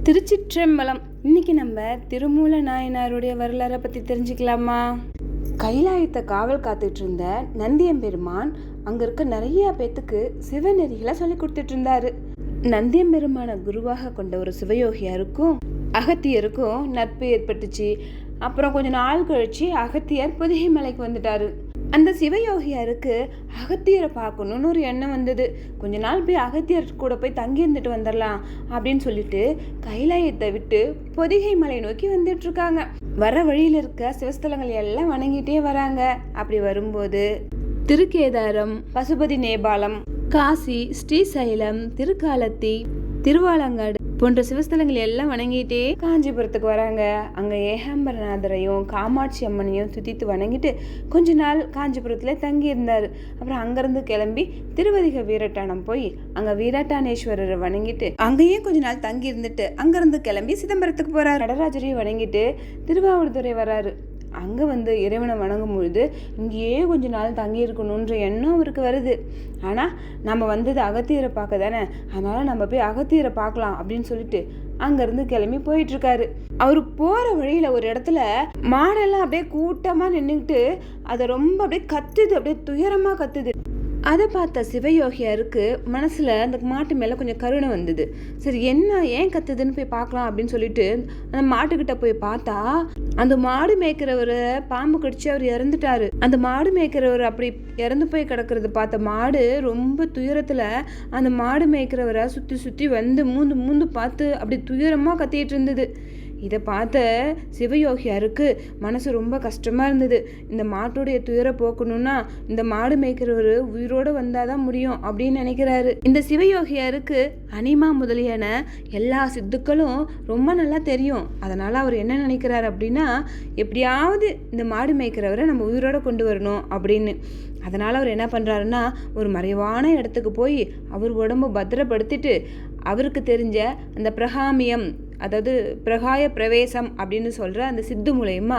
திருச்சிற்றம்பலம். இன்னைக்கு நம்ம திருமூல நாயனாருடைய வரலாறை பற்றி தெரிஞ்சுக்கலாமா? கைலாயத்தை காவல் காத்துட்டு இருந்த நந்தியம்பெருமான் அங்கே இருக்க நிறைய பேத்துக்கு சிவநெறிகளை சொல்லி கொடுத்துட்டு இருந்தாரு. நந்தியம்பெருமான குருவாக கொண்ட ஒரு சிவயோகியாருக்கும் அகத்தியருக்கும் நட்பு ஏற்பட்டுச்சு. அப்புறம் கொஞ்ச நாள் கழிச்சு அகத்தியர் பொதிகை மலைக்கு வந்துட்டாரு. அந்த சிவயோகியாருக்கு அகத்தியரை பார்க்கணுன்னு ஒரு எண்ணம் வந்தது. கொஞ்ச நாள் போய் அகத்தியர் கூட போய் தங்கி இருந்துட்டு வந்துடலாம் அப்படின்னு சொல்லிட்டு கைலாயத்தை விட்டு பொதிகை மலை நோக்கி வந்துட்டு இருக்காங்க. வர வழியில் இருக்க சிவஸ்தலங்கள் எல்லாம் வணங்கிட்டே வராங்க. அப்படி வரும்போது திருக்கேதாரம், பசுபதி நேபாளம், காசி, ஸ்ரீசைலம், திருக்காலத்தி, திருவாலங்காடு போன்ற சிவஸ்தலங்கள் எல்லாம் வணங்கிட்டே காஞ்சிபுரத்துக்கு வராங்க. அங்கே ஏகாம்பரநாதரையும் காமாட்சி அம்மனையும் துதித்து வணங்கிட்டு கொஞ்ச நாள் காஞ்சிபுரத்தில் தங்கி இருந்தார். அப்புறம் அங்கேருந்து கிளம்பி திருவதிக வீரட்டானம் போய் அங்கே வீரட்டானேஸ்வரரை வணங்கிட்டு அங்கேயே கொஞ்ச நாள் தங்கி இருந்துட்டு அங்கேருந்து கிளம்பி சிதம்பரத்துக்கு போகிறார். நடராஜரையும் வணங்கிட்டு திருவாவூர்துறை வராரு. அங்கே வந்து இறைவனை வணங்கும் பொழுது இங்கேயே கொஞ்ச நாள் தங்கி இருக்கணுன்ற எண்ணம் அவருக்கு வருது. ஆனால் நம்ம வந்தது அகத்தியரை பார்க்க தானே, அதனால் நம்ம போய் அகத்தியரை பார்க்கலாம் அப்படின்னு சொல்லிட்டு அங்கேருந்து கிளம்பி போயிட்டுருக்காரு. அவர் போகிற வழியில் ஒரு இடத்துல மாடெல்லாம் அப்படியே கூட்டமாக நின்றுக்கிட்டு அதை ரொம்ப அப்படியே கத்துது, அப்படியே துயரமாக கத்துது. அதை பார்த்த சிவயோகியாருக்கு மனசில் அந்த மாட்டு மேலே கொஞ்சம் கருணை வந்தது. சரி, ஏன் கத்துதுன்னு போய் பார்க்கலாம் அப்படின்னு சொல்லிட்டு அந்த மாட்டுக்கிட்ட போய் பார்த்தா அந்த மாடு மேய்க்கிறவர் பாம்பு கடிச்சு அவர் இறந்துட்டாரு. அந்த மாடு மேய்க்கிறவர் அப்படி இறந்து போய் கிடக்கிறது பார்த்த மாடு ரொம்ப துயரத்தில் அந்த மாடு மேய்க்கிறவரை சுற்றி சுற்றி வந்து மூந்து பார்த்து அப்படி துயரமாக கத்திட்டு இருந்தது. இதை பார்த்த சிவயோகியாருக்கு மனசு ரொம்ப கஷ்டமாக இருந்தது. இந்த மாட்டுடைய துயரை போக்கணும்னா இந்த மாடு மேய்க்கிறவர் உயிரோடு வந்தால் தான் முடியும் அப்படின்னு நினைக்கிறாரு. இந்த சிவயோகியாருக்கு அனிமா முதலியான எல்லா சித்துக்களும் ரொம்ப நல்லா தெரியும். அதனால் அவர் என்ன நினைக்கிறார் அப்படின்னா, எப்படியாவது இந்த மாடு மேய்க்கிறவரை நம்ம உயிரோடு கொண்டு வரணும் அப்படின்னு. அதனால் அவர் என்ன பண்ணுறாருன்னா, ஒரு மறைவான இடத்துக்கு போய் அவர் உடம்பு பத்திரப்படுத்திட்டு அவருக்கு தெரிஞ்ச அந்த பிரகாமியம், அதாவது பிரகாய பிரவேசம் அப்படின்னு சொல்கிற அந்த சித்து மூலயமா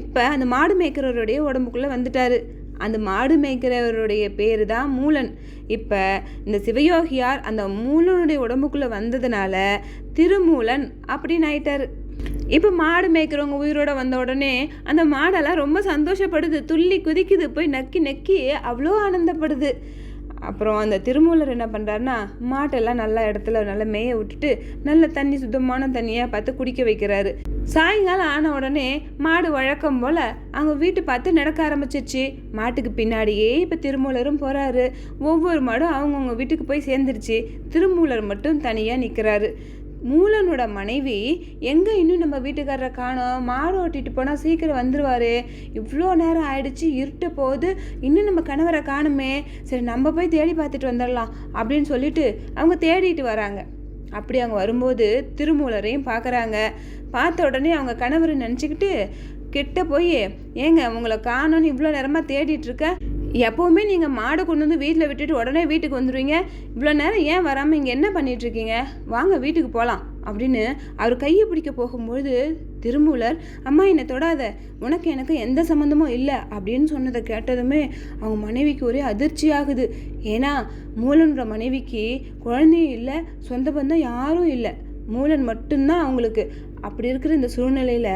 இப்போ அந்த மாடு மேய்க்கிறவருடைய உடம்புக்குள்ளே வந்துட்டார். அந்த மாடு மேய்க்கிறவருடைய பேர் தான் மூலன். இப்போ இந்த சிவயோகியார் அந்த மூலனுடைய உடம்புக்குள்ளே வந்ததுனால திருமூலன் அப்படின்னு ஆயிட்டார். இப்போ மாடு மேய்க்கிறவங்க உயிரோட வந்த உடனே அந்த மாடெல்லாம் ரொம்ப சந்தோஷப்படுது, துள்ளி குதிக்குது, போய் நக்கி நக்கி அவ்வளோ ஆனந்தப்படுது. அப்புறம் அந்த திருமூலர் என்ன பண்ணுறாருன்னா, மாட்டெல்லாம் நல்ல இடத்துல நல்லா மேய விட்டுட்டு நல்ல தண்ணி, சுத்தமான தண்ணியாக பார்த்து குடிக்க வைக்கிறாரு. சாயங்காலம் ஆன உடனே மாடு வழக்கம் போல் அவங்க வீட்டு பார்த்து நடக்க ஆரம்பிச்சிருச்சு. மாட்டுக்கு பின்னாடியே இப்போ திருமூலரும் போகிறாரு. ஒவ்வொரு மாடும் அவங்கவுங்க வீட்டுக்கு போய் சேர்ந்துருச்சு. திருமூலர் மட்டும் தனியாக நிற்கிறாரு. மூலனோட மனைவி எங்கே இன்னும் நம்ம வீட்டுக்காரரை காணோம், மாடு ஓட்டிட்டு போனால் சீக்கிரம் வந்துடுவார், இவ்வளோ நேரம் ஆயிடுச்சு, இருட்ட போகுது, இன்னும் நம்ம கணவரை காணுமே, சரி நம்ம போய் தேடி பார்த்துட்டு வந்துடலாம் அப்படின்னு சொல்லிட்டு அவங்க தேடிட்டு வராங்க. அப்படி அவங்க வரும்போது திருமூலரையும் பார்க்குறாங்க. பார்த்த உடனே அவங்க கணவரை நினச்சிக்கிட்டு கிட்ட போய், ஏங்க உங்களை காணோன்னு இவ்வளோ நேரமாக தேடிட்டுருக்க, எப்போவுமே நீங்கள் மாடை கொண்டு வந்து வீட்டில் விட்டுட்டு உடனே வீட்டுக்கு வந்துடுவீங்க, இவ்வளோ நேரம் ஏன் வராமல் இங்கே என்ன பண்ணிகிட்ருக்கீங்க, வாங்க வீட்டுக்கு போகலாம் அப்படின்னு அவர் கையை பிடிக்க போகும்பொழுது திருமூலர், அம்மா என்னை தொடாத, உனக்கு எனக்கு எந்த சம்மந்தமும் இல்லை அப்படின்னு சொன்னதை கேட்டதுமே அவங்க மனைவிக்கு ஒரே அதிர்ச்சி ஆகுது. ஏன்னா மூலனோட மனைவிக்கு குழந்தையும் இல்லை, சொந்த பந்தம் யாரும் இல்லை, மூலன் மட்டும்தான் அவங்களுக்கு. அப்படி இருக்கிற இந்த சூழ்நிலையில்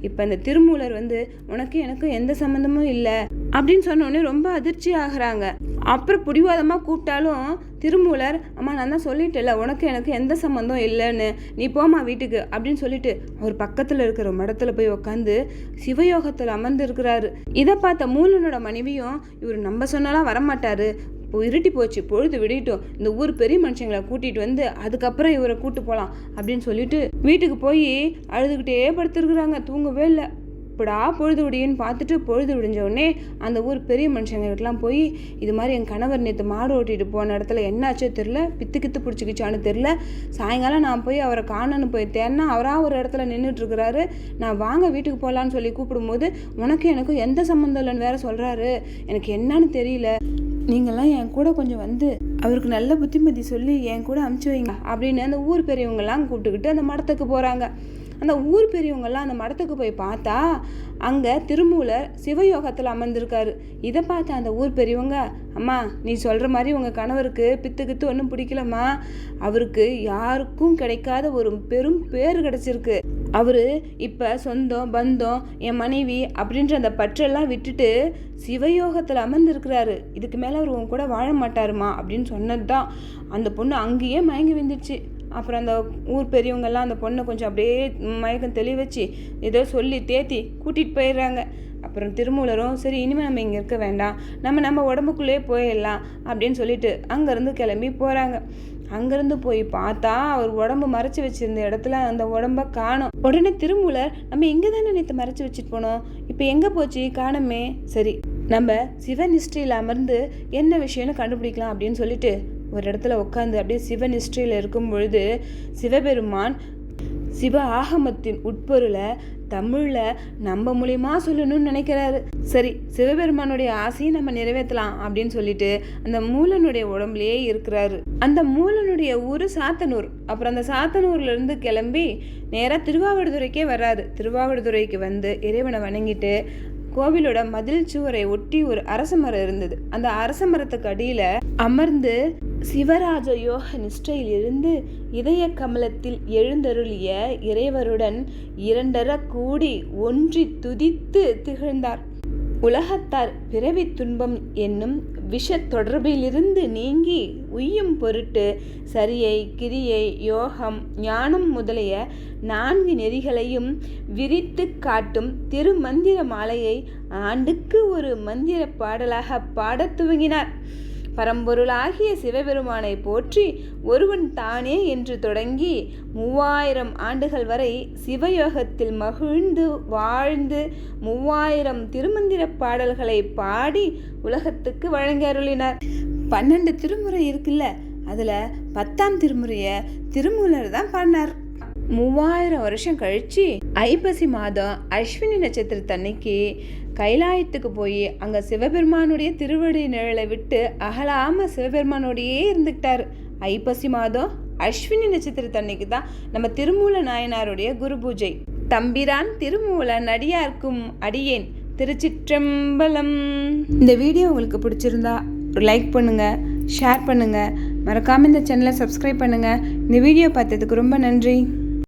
இப்போ இந்த திருமூலர் வந்து உனக்கு எனக்கு எந்த சம்மந்தமும் இல்லை அப்படின்னு சொன்னோடனே ரொம்ப அதிர்ச்சி ஆகுறாங்க. அப்புறம் பிடிவாதமாக கூப்பிட்டாலும் திருமூலர், அம்மா நான் தான் சொல்லிட்டேல்ல உனக்கு எனக்கு எந்த சம்மந்தம் இல்லைன்னு, நீ போமா வீட்டுக்கு அப்படின்னு சொல்லிட்டு அவர் பக்கத்தில் இருக்கிற மடத்தில் போய் உட்காந்து சிவயோகத்தில் அமர்ந்து இருக்கிறாரு. இதை பார்த்த மூலனோட மனைவியும், இவர் நம்ம சொன்னாலாம் வரமாட்டாரு, இப்போ இருட்டி போச்சு, பொழுது விடிட்டும், இந்த ஊர் பெரிய மனுஷங்களை கூட்டிகிட்டு வந்து அதுக்கப்புறம் இவரை கூட்டு போகலாம் அப்படின்னு சொல்லிட்டு வீட்டுக்கு போய் அழுதுகிட்டே படுத்துருக்குறாங்க. தூங்கவே இல்லை. இப்படா பொழுது விடியுன்னு பார்த்துட்டு பொழுது விடிஞ்ச உடனே அந்த ஊர் பெரிய மனுஷங்கள்கிட்டலாம் போய், இது மாதிரி என் கணவர் நேற்று மாடு ஓட்டிகிட்டு போன இடத்துல என்னாச்சோ தெரில, பித்து பிடிச்சிக்கிச்சான்னு தெரில, சாயங்காலம் நான் போய் அவரை காணன்னு போய் தேடினா அவராக ஒரு இடத்துல நின்றுட்டுருக்கிறாரு, நான் வாங்க வீட்டுக்கு போகலான்னு சொல்லி கூப்பிடும்போது உனக்கு எனக்கும் எந்த சம்மந்தம் இல்லைன்னு வேற சொல்கிறாரு, எனக்கு என்னன்னு தெரியல, நீங்கள்லாம் என் கூட கொஞ்சம் வந்து அவருக்கு நல்ல புத்திமதி சொல்லி என் கூட அமுச்சு வைங்க அப்படின்னு அந்த ஊர் பெரியவங்கெல்லாம் கூப்பிட்டுக்கிட்டு அந்த மடத்துக்கு போகிறாங்க. அந்த ஊர் பெரியவங்கெல்லாம் அந்த மடத்துக்கு போய் பார்த்தா அங்கே திருமூலர் சிவயோகத்தில் அமர்ந்திருக்காரு. இதை பார்த்த அந்த ஊர் பெரியவங்க, அம்மா நீ சொல்கிற மாதிரி உங்கள் கணவருக்கு பித்து ஒன்றும் பிடிக்கலம்மா, அவருக்கு யாருக்கும் கிடைக்காத ஒரு பெரும் பேர் கிடச்சிருக்கு. அவர் இப்போ சொந்தம் பந்தம் என் மனைவி அப்படின்ற அந்த பற்றெல்லாம் விட்டுட்டு சிவயோகத்தில் அமர்ந்திருக்கிறாரு. இதுக்கு மேலே அவர் உன் கூட வாழ மாட்டாருமா அப்படின்னு சொன்னது தான் அந்த பொண்ணு அங்கேயே மயங்கி விழுந்துச்சு. அப்புறம் அந்த ஊர் பெரியவங்கெல்லாம் அந்த பொண்ணை கொஞ்சம் அப்படியே மயக்கம் தெளிய வச்சு ஏதோ சொல்லி தேத்தி கூட்டிகிட்டு போயிடுறாங்க. அப்புறம் திருமூலரும் சரி இனிமேல் நம்ம இங்கே இருக்க வேண்டாம், நம்ம உடம்புக்குள்ளேயே போயிடலாம் அப்படின்னு சொல்லிட்டு அங்கேருந்து கிளம்பி போகிறாங்க. அங்கேருந்து போய் பார்த்தா அவர் உடம்பு மறைச்சி வச்சிருந்த இடத்துல அந்த உடம்ப காணோம். உடனே திருமூலர், நம்ம எங்கே தானே நேற்று மறைச்சி வச்சுட்டு போனோம், இப்போ எங்கே போச்சு காணமே, சரி நம்ம சிவநிஷ்டையில் அமர்ந்து என்ன விஷயம்னு கண்டுபிடிக்கலாம் அப்படின்னு சொல்லிட்டு ஒரு இடத்துல உட்காந்து அப்படியே சிவநிஷ்டையில் இருக்கும் பொழுது சிவபெருமான் சிவ ஆகமத்தின் உட்பொருளை தமிழில் நம்ம மூலியமா சொல்லணும்னு நினைக்கிறாரு. சரி சிவபெருமானுடைய ஆசையை நம்ம நிறைவேற்றலாம் அப்படின்னு சொல்லிட்டு அந்த மூலனுடைய உடம்புலயே இருக்கிறாரு. அந்த மூலனுடைய ஊர் சாத்தனூர். அப்புறம் அந்த சாத்தனூர்லேருந்து கிளம்பி நேராக திருவாவடுதுறைக்கே வர்றாரு. திருவாவடுதுறைக்கு வந்து இறைவனை வணங்கிட்டு கோவிலோட மதில் சுவரை ஒட்டி ஒரு அரச மரம் இருந்தது. அந்த அரச மரத்துக்கு அடியில் அமர்ந்து சிவராஜ யோக நிஷ்டையில் இருந்து இதய கமலத்தில் எழுந்தருளிய இறைவருடன் இரண்டர கூடி ஒன்றி துதித்து திகழ்ந்தார். உலகத்தார் பிறவி துன்பம் என்னும் விஷ தொடர்பிலிருந்து நீங்கி உய்யும் பொருட்டு சரியை கிரியை யோகம் ஞானம் முதலிய 4 நெறிகளையும் விரித்து காட்டும் திருமந்திர மாலையை ஆண்டுக்கு ஒரு மந்திர பாடலாக பாடத் துவங்கினார். பரம்பொருளாகிய சிவபெருமானை போற்றி ஒருவன் தானே என்று தொடங்கி 3000 ஆண்டுகள் வரை சிவயோகத்தில் மகிழ்ந்து வாழ்ந்து 3000 திருமந்திர பாடல்களை பாடி உலகத்துக்கு வழங்கி அருளினார். 12 திருமுறை இருக்குல்ல, அதில் 10ஆம் திருமுறையை திருமூலர் தான் பாடினார். 3000 வருஷம் கழிச்சு ஐப்பசி மாதம் அஸ்வினி நட்சத்திரத்தன்னைக்கு கைலாயத்துக்கு போய் அங்கே சிவபெருமானுடைய திருவடி நிழலை விட்டு அகலாமல் சிவபெருமானோடையே இருந்துக்கிட்டார். ஐப்பசி மாதம் அஸ்வினி நட்சத்திரத்தன்னைக்கு தான் நம்ம திருமூல நாயனாருடைய குரு பூஜை. தம்பிரான் திருமூலன் அடியார்க்கும் அடியேன் திருச்சிற்றம்பலம். இந்த வீடியோ உங்களுக்கு பிடிச்சிருந்தா லைக் பண்ணுங்கள், ஷேர் பண்ணுங்கள், மறக்காமல் இந்த சேனலை சப்ஸ்கிரைப் பண்ணுங்கள். இந்த வீடியோ பார்த்ததுக்கு ரொம்ப நன்றி.